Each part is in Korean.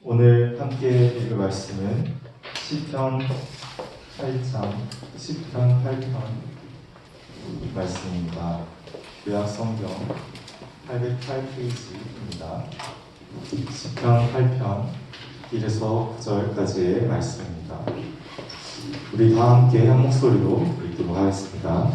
오늘 함께 읽을 말씀은 시편 8장, 시편 8편 말씀입니다. 구약 성경 808페이지입니다. 시편 8편 1에서 9절까지의 말씀입니다. 우리 다 함께 한 목소리로 읽도록 하겠습니다.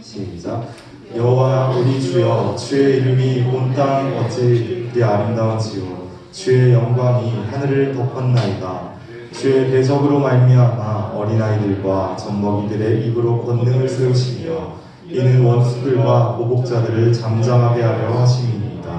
시작. 여호와 우리 주여, 주의 이름이 온 땅 어찌 그리 아름다운지요. 주의 영광이 하늘을 덮었나이다. 주의 대적으로 말미암아 어린아이들과 젖먹이들의 입으로 권능을 세우시며 이는 원수들과 보복자들을 잠잠하게 하려 하심이니이다.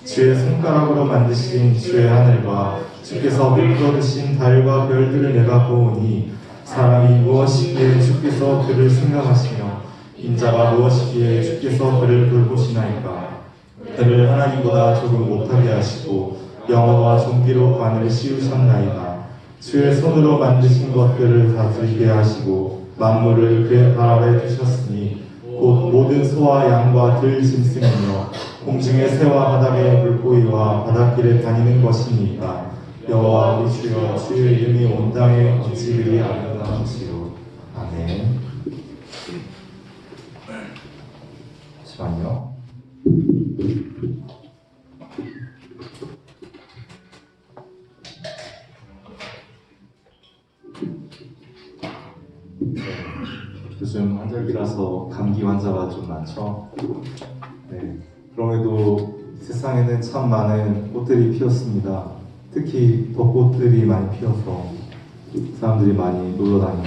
주의 손가락으로 만드신 주의 하늘과 주께서 베풀어 드신 달과 별들을 내가 보오니 사람이 무엇이기에 주께서 그를 생각하시며 인자가 무엇이기에 주께서 그를 돌보시나이까. 그를 하나님보다 조금 못하게 하시고 영어와 존귀로 관을 씌우셨나이다. 주의 손으로 만드신 것들을 다스리게 하시고 만물을 그의 발 아래 두셨으니 곧 모든 소와 양과 들 짐승이며 공중의 새와 바닥의 물고기와 바닷길에 다니는 것이니이다. 여호와 우리 주여, 주의 이름이 온 땅에 어찌 그리 아름다운지요. 아멘. 잠시만요. 요즘 환절기라서 감기 환자가 좀 많죠. 네. 그럼에도 세상에는 참 많은 꽃들이 피었습니다. 특히 벚꽃들이 많이 피어서 사람들이 많이 놀러 다니고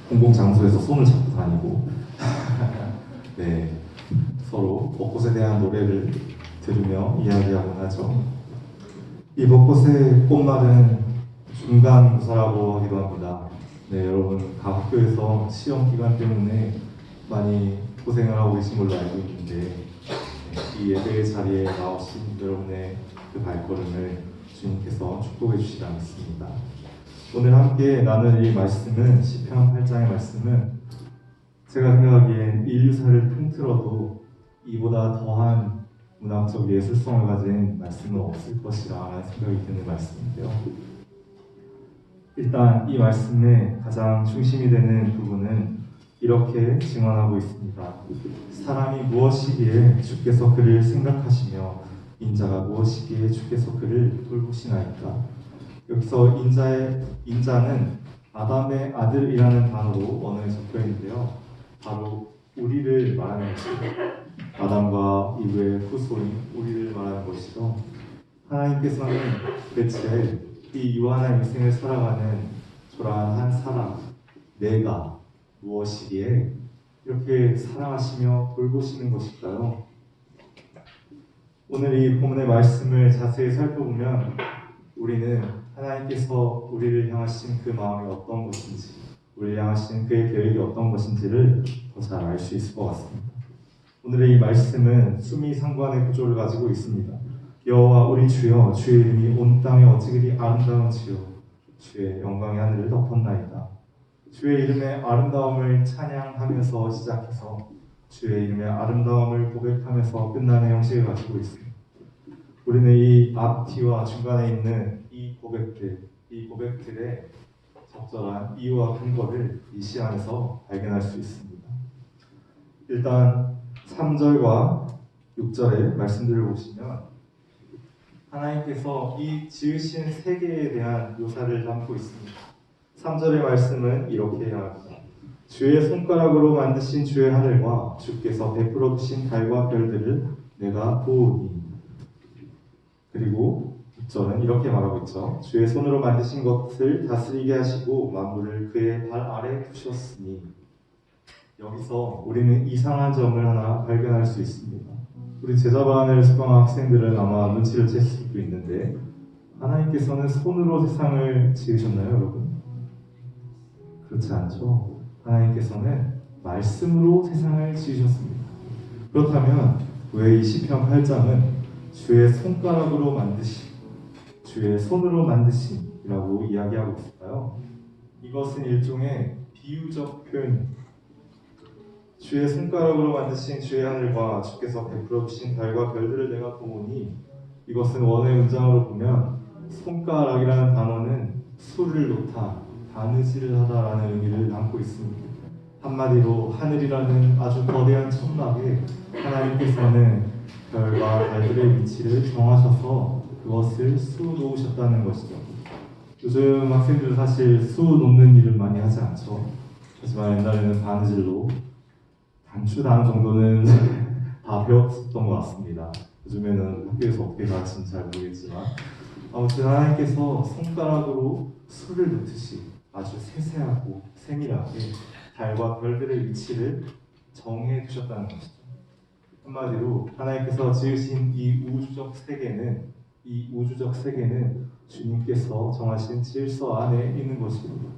공공장소에서 손을 잡고 다니고 네. 서로 벚꽃에 대한 노래를 들으며 이야기하곤 하죠. 이 벚꽃의 꽃말은 중간고사라고 하기도 합니다. 네, 여러분 각 학교에서 시험 기간 때문에 많이 고생을 하고 계신 걸로 알고 있는데 네, 이 예배 자리에 나오신 여러분의 그 발걸음을 주님께서 축복해 주시라 믿습니다. 오늘 함께 나눌 이 말씀은 시편 8장의 말씀은 제가 생각하기엔 인류사를 통틀어도 이보다 더한 문학적 예술성을 가진 말씀은 없을 것이라 생각이 드는 말씀인데요. 일단 이 말씀의 가장 중심이 되는 부분은 이렇게 증언하고 있습니다. 사람이 무엇이기에 주께서 그를 생각하시며 인자가 무엇이기에 주께서 그를 돌보시나이까. 여기서 인자는 아담의 아들이라는 단어로 언어에 적혀 있는데요. 바로 우리를 말하는 것이죠. 아담과 이브의 후손인 우리를 말하는 것이죠. 하나님께서는 대체 이 유한한 인생을 살아가는 초라한 사람, 내가 무엇이기에 이렇게 사랑하시며 돌보시는 것일까요? 오늘 이 본문의 말씀을 자세히 살펴보면 우리는 하나님께서 우리를 향하신 그 마음이 어떤 것인지, 우리를 향하신 그의 계획이 어떤 것인지를 더 잘 알 수 있을 것 같습니다. 오늘의 이 말씀은 수미상관의 구조를 가지고 있습니다. 여호와 우리 주여, 주의 이름이 온 땅에 어찌 그리 아름다운지요. 주의 영광이 하늘을 덮었나이다. 주의 이름의 아름다움을 찬양하면서 시작해서 주의 이름의 아름다움을 고백하면서 끝나는 형식을 가지고 있습니다. 우리는 이 앞뒤와 중간에 있는 이 고백들의 적절한 이유와 근거를 이 시간에서 발견할 수 있습니다. 일단 3절과 6절의 말씀들을 보시면 하나님께서 이 지으신 세계에 대한 묘사를 담고 있습니다. 3절의 말씀은 이렇게 해야 합니다. 주의 손가락으로 만드신 주의 하늘과 주께서 베풀어 두신 달과 별들을 내가 보오니. 그리고 6절은 이렇게 말하고 있죠. 주의 손으로 만드신 것을 다스리게 하시고 만물을 그의 발 아래 두셨으니. 여기서 우리는 이상한 점을 하나 발견할 수 있습니다. 우리 제자반을 수강한 학생들은 아마 눈치를 챘을 수도 있는데 하나님께서는 손으로 세상을 지으셨나요, 여러분? 그렇지 않죠. 하나님께서는 말씀으로 세상을 지으셨습니다. 그렇다면 왜 이 시편 8장은 주의 손가락으로 만드신, 주의 손으로 만드신이라고 이야기하고 있을까요? 이것은 일종의 비유적 표현입니다. 주의 손가락으로 만드신 주의 하늘과 주께서 베풀어 주신 달과 별들을 내가 보니 이것은 원어의 문장으로 보면 손가락이라는 단어는 수를 놓다, 바느질을 하다라는 의미를 담고 있습니다. 한마디로 하늘이라는 아주 거대한 천막에 하나님께서는 별과 달들의 위치를 정하셔서 그것을 수 놓으셨다는 것이죠. 요즘 학생들 사실 수 놓는 일을 많이 하지 않죠. 하지만 옛날에는 바느질로 단추 다는 정도는 다 배웠던 것 같습니다. 요즘에는 학교에서 어떻게 가르치는지 잘 모르겠지만 아무튼 하나님께서 손가락으로 수를 놓듯이 아주 세세하고 세밀하게 달과 별들의 위치를 정해 두셨다는 것이죠. 한마디로 하나님께서 지으신 이 우주적 세계는 주님께서 정하신 질서 안에 있는 것입니다.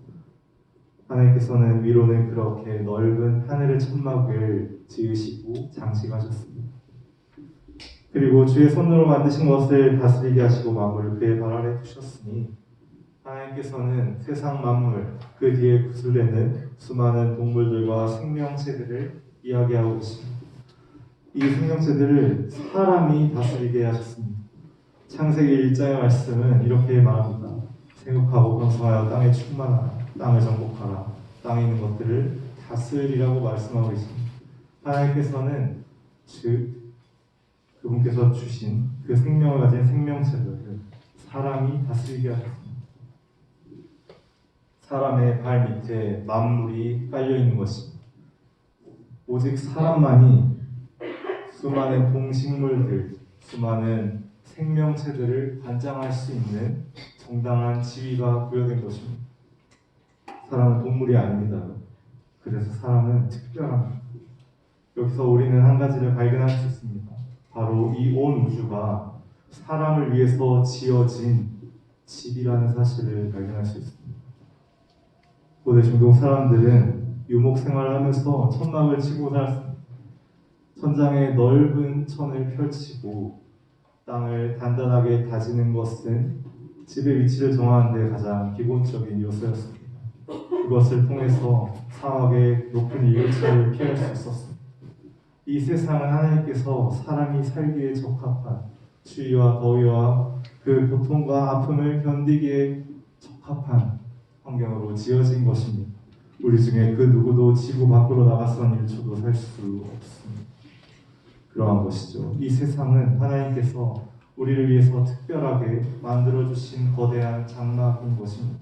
하나님께서는 위로는 그렇게 넓은 하늘의 천막을 지으시고 장식하셨습니다. 그리고 주의 손으로 만드신 것을 다스리게 하시고 만물을 그의 발 아래 두셨으니 하나님께서는 세상 만물 그 뒤에 구슬되는 수많은 동물들과 생명체들을 이야기하고 계십니다. 이 생명체들을 사람이 다스리게 하셨습니다. 창세기 1장의 말씀은 이렇게 말합니다. 생육하고 번성하여 땅에 충만하라. 땅을 정복하라. 땅에 있는 것들을 다스리라고 말씀하고 있습니다. 하나님께서는 그분께서 주신 그 생명을 가진 생명체들을 사람이 다스리게 하셨습니다. 사람의 발 밑에 만물이 깔려 있는 것입니다. 오직 사람만이 수많은 동식물들, 수많은 생명체들을 관장할 수 있는 정당한 지위가 부여된 것입니다. 사람은 동물이 아닙니다. 그래서 사람은 특별합니다. 여기서 우리는 한 가지를 발견할 수 있습니다. 바로 이 온 우주가 사람을 위해서 지어진 집이라는 사실을 발견할 수 있습니다. 고대 중동 사람들은 유목 생활을 하면서 천막을 치고 살았습니다. 천장에 넓은 천을 펼치고 땅을 단단하게 다지는 것은 집의 위치를 정하는 데 가장 기본적인 요소였습니다. 그것을 통해서 사막의 높은 일교차를 피할 수 있었습니다. 이 세상은 하나님께서 사람이 살기에 적합한 추위와 더위와 그 고통과 아픔을 견디기에 적합한 환경으로 지어진 것입니다. 우리 중에 그 누구도 지구 밖으로 나가선 1초도 살 수 없습니다. 그러한 것이죠. 이 세상은 하나님께서 우리를 위해서 특별하게 만들어주신 거대한 장막인 것입니다.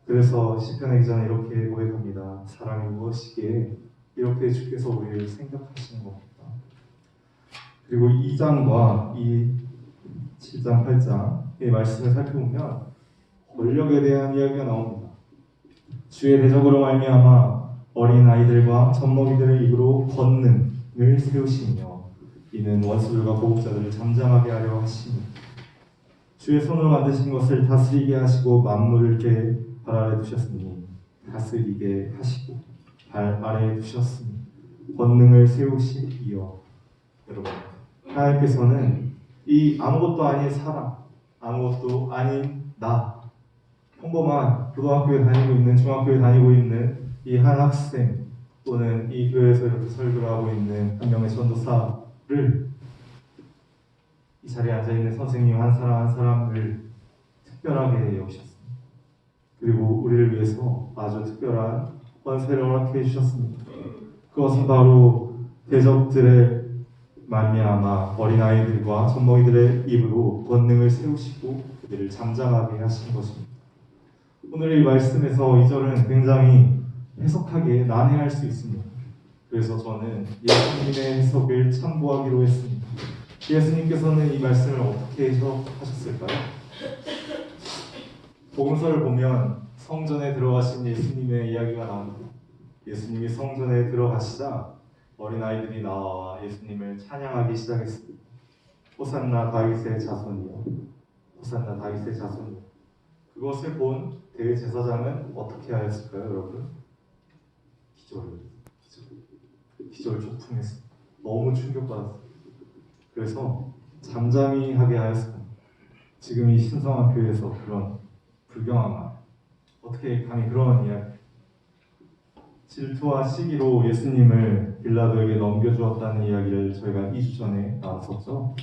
그래서 시편의 기자는 이렇게 고백합니다. 사람이 무엇이기에 이렇게 주께서 우리를 생각하시는 겁니다. 그리고 2장과 이 7장, 8장의 말씀을 살펴보면 권력에 대한 이야기가 나옵니다. 주의 대적으로 말미암아 어린 아이들과 젖먹이들의 입으로 권능을 세우시며 이는 원수들과 보복자들을 잠잠하게 하려 하시니 주의 손으로 만드신 것을 다스리게 하시고 만물을 그의 발 아래 두셨으니 다스리게 하시고 발 아래에 두셨으니 권능을 세우시이여. 여러분, 하나님께서는 이 아무것도 아닌 사람, 아무것도 아닌 나, 평범한 고등학교에 다니고 있는, 중학교에 다니고 있는 이 한 학생 또는 이 교회에서 이렇게 설교를 하고 있는 한 명의 전도사를, 이 자리에 앉아있는 선생님 한 사람 한 사람을 특별하게 여기셨습니다. 그리고 우리를 위해서 아주 특별한 권세를 허락해 주셨습니다. 그것은 바로 대적들의 말미암아 어린아이들과 젖먹이들의 입으로 권능을 세우시고 그들을 잠잠하게 하신 것입니다. 오늘 이 말씀에서 2절은 굉장히 해석하기에 난해할 수 있습니다. 그래서 저는 예수님의 해석을 참고하기로 했습니다. 예수님께서는 이 말씀을 어떻게 해석하셨을까요? 복음서를 보면 성전에 들어가신 예수님의 이야기가 나옵니다. 예수님이 성전에 들어가시자 어린아이들이 나와 예수님을 찬양하기 시작했습니다. 호산나 다윗의 자손이여, 호산나 다윗의 자손이여. 그것을 본 대제사장은 어떻게 하였을까요, 여러분? 기절 초풍했습니다. 너무 충격받았습니다. 그래서 잠잠히 하게 하였습니다. 지금 이 신성한 교회에서 그런 불경한 말, 어떻게 감히 그런 이야기, 질투와 시기로 예수님을 빌라도에게 넘겨주었다는 이야기를 저희가 2주 전에 나눴었죠.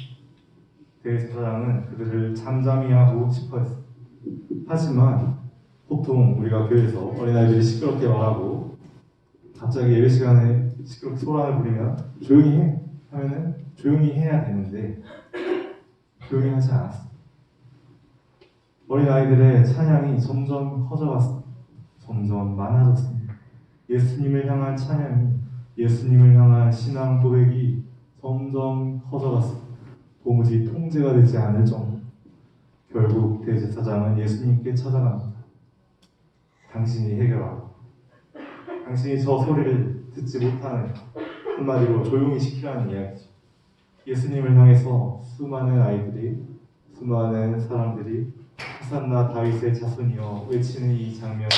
대제사장은 그들을 잠잠히 하고 싶어 했어. 하지만 보통 우리가 교회에서 어린아이들이 시끄럽게 말하고 갑자기 예배 시간에 시끄럽게 소란을 부리면 조용히 해 하면은 조용히 해야 되는데 조용히 하지 않았어. 어린아이들의 찬양이 점점 커져갔어. 점점 많아졌습니다. 예수님을 향한 찬양이, 예수님을 향한 신앙 고백이 점점 커져갔어. 도무지 통제가 되지 않을 정도. 결국 대제사장은 예수님께 찾아갑니다. 당신이 해결하라. 당신이 저 소리를 듣지 못하는, 한마디로 조용히 시키라는 이야기죠. 예수님을 향해서 수많은 아이들이, 수많은 사람들이 호산나 다윗의 자손이여 외치는 이 장면을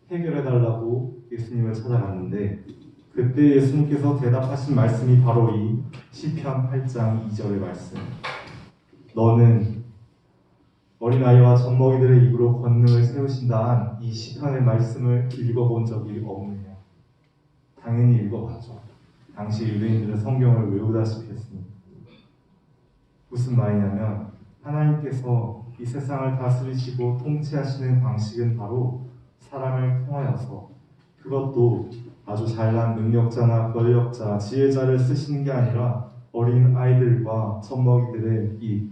해결해달라고 예수님을 찾아갔는데, 그때 예수님께서 대답하신 말씀이 바로 이 시편 8장 2절의 말씀. 너는 어린아이와 젖먹이들의 입으로 권능을 세우신다 한 이 시편의 말씀을 읽어본 적이 없느냐? 당연히 읽어봤죠. 당시 유대인들은 성경을 외우다시피 했습니다. 무슨 말이냐면 하나님께서 이 세상을 다스리시고 통치하시는 방식은 바로 사람을 통하여서, 그것도 아주 잘난 능력자나 권력자, 지혜자를 쓰시는 게 아니라 어린 아이들과 젖먹이들의 입,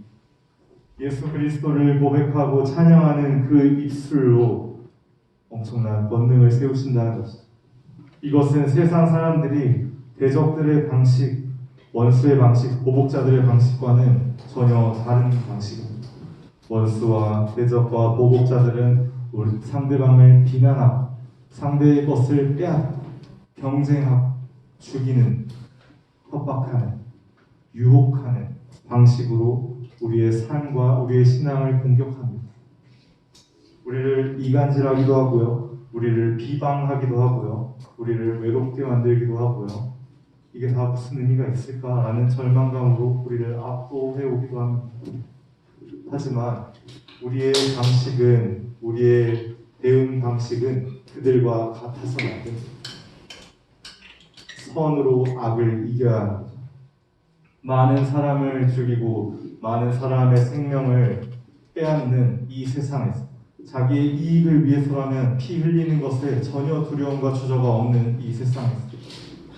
예수 그리스도를 고백하고 찬양하는 그 입술로 엄청난 권능을 세우신다는 것이죠. 이것은 세상 사람들이 대적들의 방식, 원수의 방식, 보복자들의 방식과는 전혀 다른 방식입니다. 원수와 대적과 보복자들은 우리 상대방을 비난하고 상대의 것을 빼앗고 경쟁하고 죽이는, 협박하는, 유혹하는 방식으로 우리의 삶과 우리의 신앙을 공격합니다. 우리를 이간질하기도 하고요, 우리를 비방하기도 하고요, 우리를 외롭게 만들기도 하고요. 이게 다 무슨 의미가 있을까라는 절망감으로 우리를 압도해 오기도 합니다. 하지만 우리의 방식은, 우리의 대응 방식은 그들과 같아서는 안 됩니다. 선으로 악을 이겨야 합니다. 많은 사람을 죽이고 많은 사람의 생명을 빼앗는 이 세상에서 자기의 이익을 위해서라면 피 흘리는 것에 전혀 두려움과 주저가 없는 이 세상에서,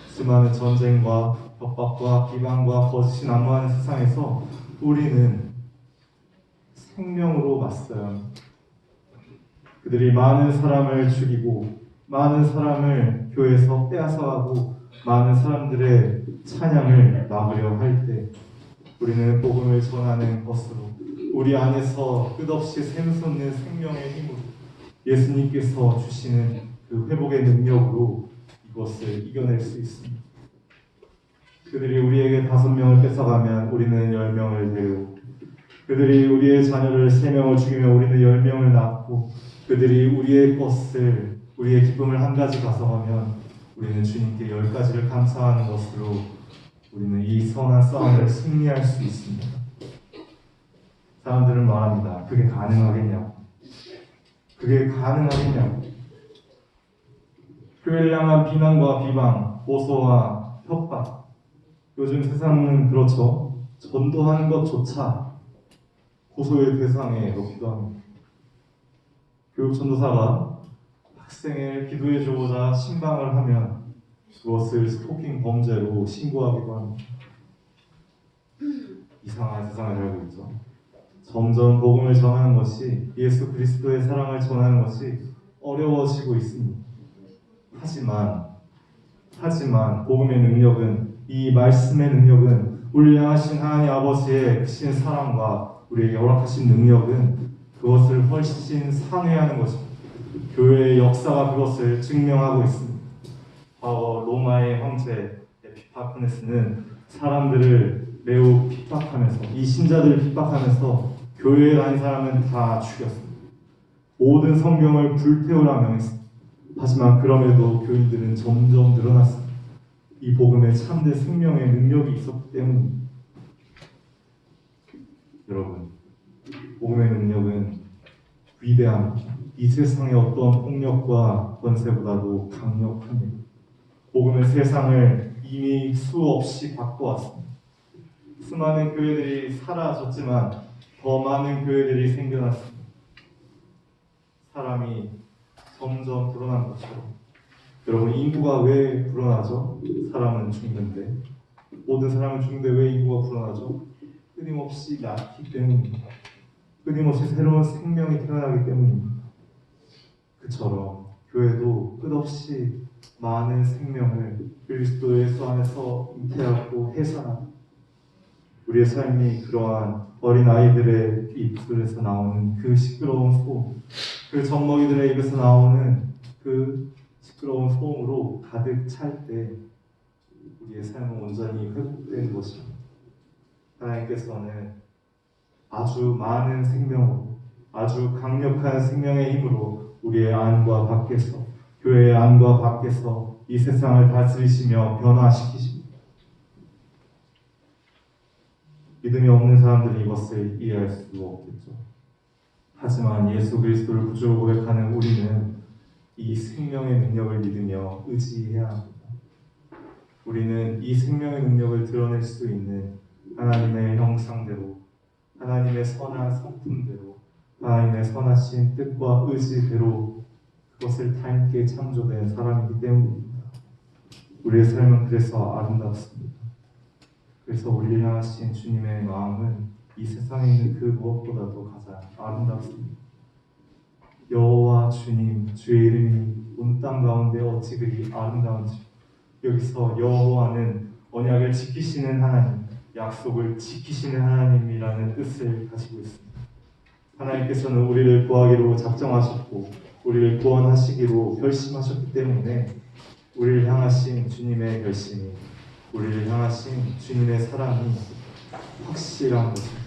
수많은 전쟁과 협박과 비방과 거짓이 난무하는 세상에서 우리는 생명으로 맞서야 합니다. 그들이 많은 사람을 죽이고 많은 사람을 교회에서 빼앗아가고 많은 사람들의 찬양을 막으려 할 때 우리는 복음을 전하는 것으로, 우리 안에서 끝없이 샘솟는 생명의 힘으로, 예수님께서 주시는 그 회복의 능력으로 이것을 이겨낼 수 있습니다. 그들이 우리에게 5명을 뺏어가면 우리는 10명을 데리고, 그들이 우리의 자녀를 3명을 죽이면 우리는 10명을 낳고, 그들이 우리의 것을, 우리의 기쁨을 한 가지 가져가면 우리는 주님께 10가지를 감사하는 것으로 우리는 이 선한 싸움을 승리할 수 있습니다. 사람들은 말합니다. 그게 가능하겠냐고. 그게 가능하겠냐고. 교회를 향한 비난과 비방, 고소와 협박. 요즘 세상은 그렇죠. 전도하는 것조차 고소의 대상에 놓기도 합니다. 교육전도사가 학생을 기도해 주고자 신방을 하면 그것을 스토킹 범죄로 신고하기도 합니다. 이상한 세상을 살고 있죠. 점점 복음을 전하는 것이, 예수 그리스도의 사랑을 전하는 것이 어려워지고 있습니다. 하지만 복음의 능력은, 이 말씀의 능력은, 우리를 향하신 하나님 아버지의 크신 사랑과 우리에게 허락하신 능력은 그것을 훨씬 상회하는 것입니다. 교회의 역사가 그것을 증명하고 있습니다. 과거 로마의 황제 에피파네스는 사람들을 매우 핍박하면서, 이 신자들을 핍박하면서 교회에 다닌 사람은 다 죽였습니다. 모든 성경을 불태우라 명했습니다. 하지만 그럼에도 교인들은 점점 늘어났습니다. 이 복음에 참된 생명의 능력이 있었기 때문입니다. 여러분, 복음의 능력은 위대합니다. 이 세상의 어떤 폭력과 권세보다도 강력합니다. 복음은 세상을 이미 수없이 바꿔왔습니다. 수많은 교회들이 사라졌지만 더 많은 교회들이 생겨났습니다. 사람이 점점 불어난 것처럼. 여러분, 인구가 왜 불어나죠? 사람은 죽는데. 모든 사람은 죽는데 왜 인구가 불어나죠? 끊임없이 낳기 때문입니다. 끊임없이 새로운 생명이 태어나기 때문입니다. 그처럼 교회도 끝없이 많은 생명을 그리스도 예수 안에서 잉태하고 해산하고, 우리의 삶이 그러한 어린 아이들의 입술에서 나오는 그 시끄러운 소음, 그 젖먹이들의 입에서 나오는 그 시끄러운 소음으로 가득 찰 때 우리의 삶은 온전히 회복되는 것입니다. 하나님께서는 아주 많은 생명으로, 아주 강력한 생명의 힘으로 우리의 안과 밖에서, 교회의 안과 밖에서 이 세상을 다스리시며 변화시키십니다. 믿음이 없는 사람들은 이것을 이해할 수 없겠죠. 하지만 예수 그리스도를 구주로 고백하는 우리는 이 생명의 능력을 믿으며 의지해야 합니다. 우리는 이 생명의 능력을 드러낼 수 있는 하나님의 형상대로, 하나님의 선한 성품대로, 하나님의 선하신 뜻과 의지대로 그것을 닮게 창조된 사람이기 때문입니다. 우리의 삶은 그래서 아름답습니다. 그래서 우리를 향하신 주님의 마음은 이 세상에 있는 그 무엇보다도 가장 아름답습니다. 여호와 주님, 주의 이름이 온 땅 가운데 어찌 그리 아름다운지. 여기서 여호와는 언약을 지키시는 하나님, 약속을 지키시는 하나님이라는 뜻을 가지고 있습니다. 하나님께서는 우리를 구하기로 작정하셨고 우리를 구원하시기로 결심하셨기 때문에 우리를 향하신 주님의 결심이, 우리를 향하신 주님의 사랑이 확실한 것입니다.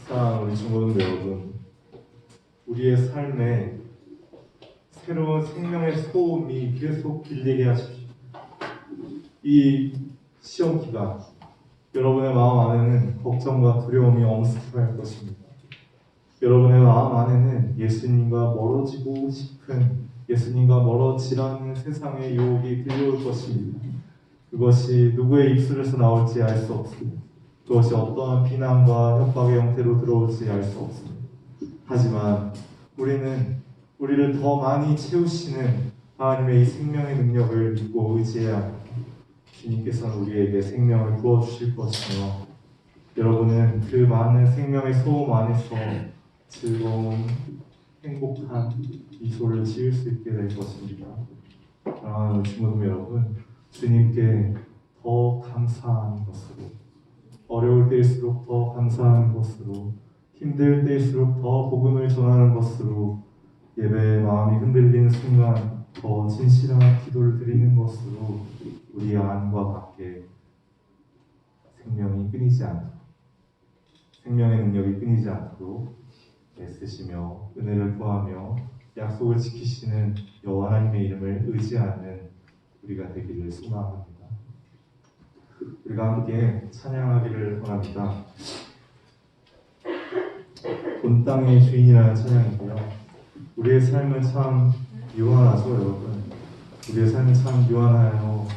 사랑하는 우리 중고등부 여러분, 우리의 삶에 새로운 생명의 소음이 계속 들리게 하십시오. 이 시험 기간, 여러분의 마음 안에는 걱정과 두려움이 엄습할 것입니다. 여러분의 마음 안에는 예수님과 멀어지고 싶은, 예수님과 멀어지라는 세상의 유혹이 들려올 것입니다. 그것이 누구의 입술에서 나올지 알 수 없습니다. 그것이 어떠한 비난과 협박의 형태로 들어올지 알 수 없습니다. 하지만 우리는 우리를 더 많이 채우시는 하나님의 이 생명의 능력을 믿고 의지해야 합니다. 주님께서는 우리에게 생명을 부어주실 것이며 여러분은 그 많은 생명의 소음 안에서 즐거운 행복한 미소를 지을 수 있게 될 것입니다. 사랑하는 친구들 여러분, 주님께 더 감사하는 것으로, 어려울 때일수록 더 감사하는 것으로, 힘들 때일수록 더 복음을 전하는 것으로, 예배의 마음이 흔들리는 순간 더 진실한 기도를 드리는 것으로 우리 안과 밖에 생명이 끊이지 않도록, 생명의 능력이 끊이지 않도록 애쓰시며 은혜를 구하며 약속을 지키시는 여호와 하나님의 이름을 의지하는 우리가 되기를 소망합니다. 우리가 함께 찬양하기를 원합니다. 온 땅의 주인이라는 찬양이고요. 우리의 삶은 참 유한하죠, 여러분. 우리의 삶은 참 유한하여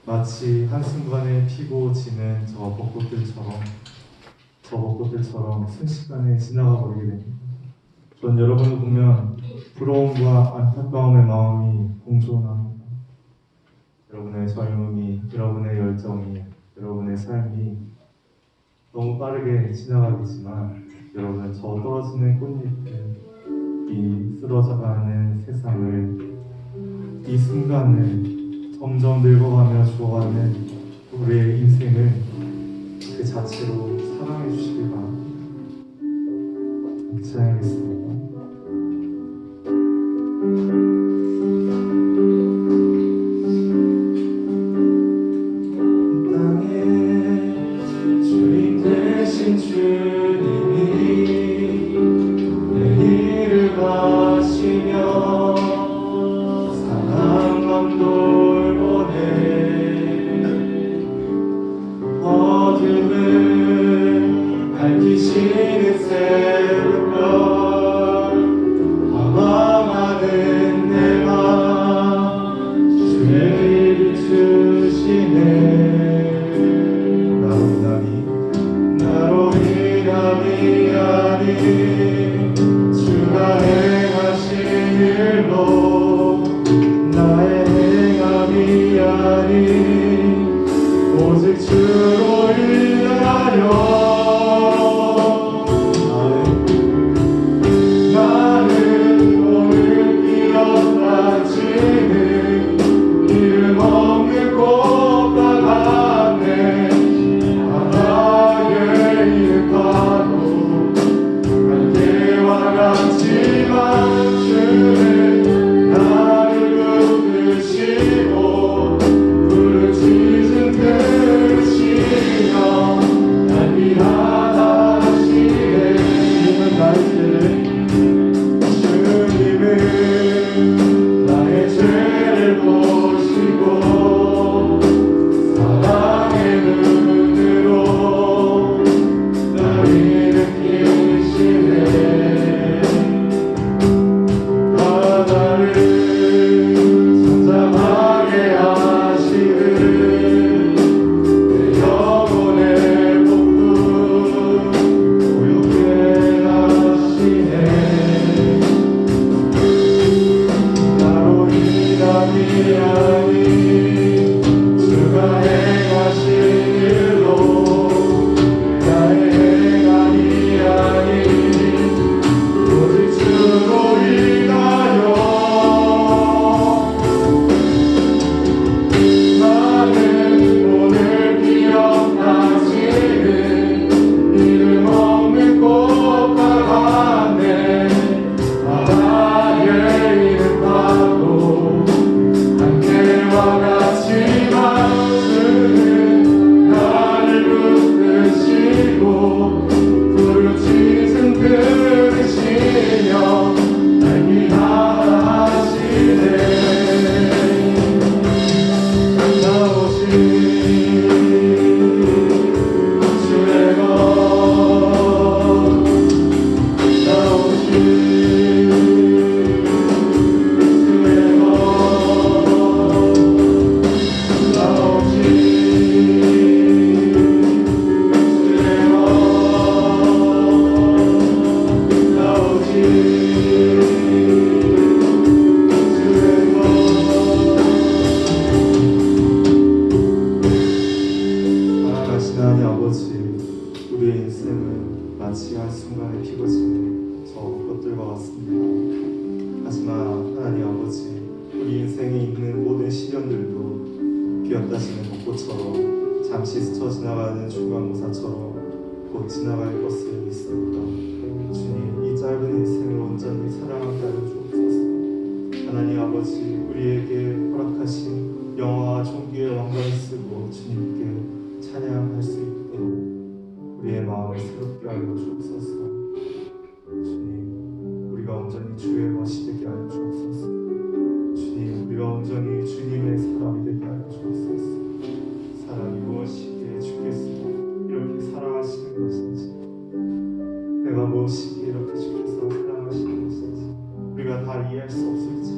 마치 한순간에 피고 지는 저 벚꽃들처럼 순식간에 지나가 버리게 됩니다. 전 여러분을 보면 부러움과 안타까움의 마음이 공존합니다. 여러분의 젊음이, 여러분의 열정이, 여러분의 삶이 너무 빠르게 지나가겠지만 여러분은 저 떨어지는 꽃잎들, 이 쓰러져가는 세상을, 이 순간을 점점 늙어가며 죽어가는 우리의 인생을 그 자체로 사랑해 주시길 바랍니다. 찬양하겠습니다. 우리의 인생은 마치 한순간에 피고지는 저 꽃들과 같습니다. 하지만 하나님 아버지, 우리 인생에 있는 모든 시련들도 비었다시는 벚꽃처럼 잠시 스쳐 지나가는 중간고사처럼 곧 지나갈 것을 믿습니다. 주님, 이 짧은 인생을 온전히 사랑하게 하여 주옵소서. 하나님 아버지, 우리에게 허락하신 영화와 종교의 왕관을 쓰고 주님께 찬양할 수 있도록 우리의 마음을 새롭게 하여 주옵소서. 주님, 우리가 온전히 주의 것이 되게 하여 주옵소서. 주님, 우리가 온전히 주님의 사람이 되게 하여 주옵소서. 사랑이 무엇이기에 주께서 이렇게 사랑하시는 것인지, 내가 무엇이기에 이렇게 주께서 사랑하시는 것인지 우리가 다 이해할 수 없을지,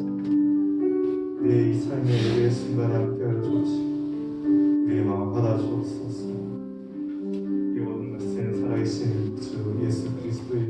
우리의 이 삶의 예배의 순간에 함께하여 주옵시고 우리의 마음 받아주옵소서. 이 모든 것은 살아계신 주 예수 그리스도의